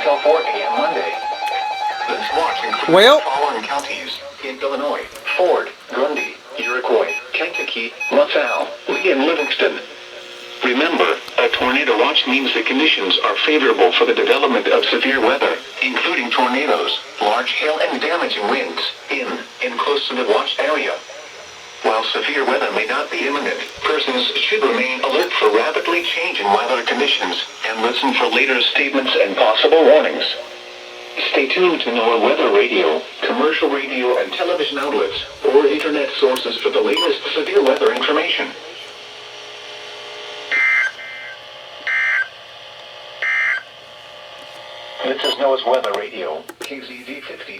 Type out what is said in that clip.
till 4 a.m. Monday. This watch includes Well, the following counties in Illinois: Ford, Grundy, Iroquois, Kankakee, LaSalle, Lee, and Livingston. Remember, a tornado watch means the conditions are favorable for the development of severe weather, including tornadoes, large hail, and damaging winds, in and close to the watched area. While severe weather may not be imminent, persons should remain alert for rapidly changing weather conditions and listen for later statements and possible warnings. Stay tuned to Noaa Weather Radio, commercial radio and television outlets, or internet sources for the latest severe weather information. This is Noaa's Weather Radio, KZZ 50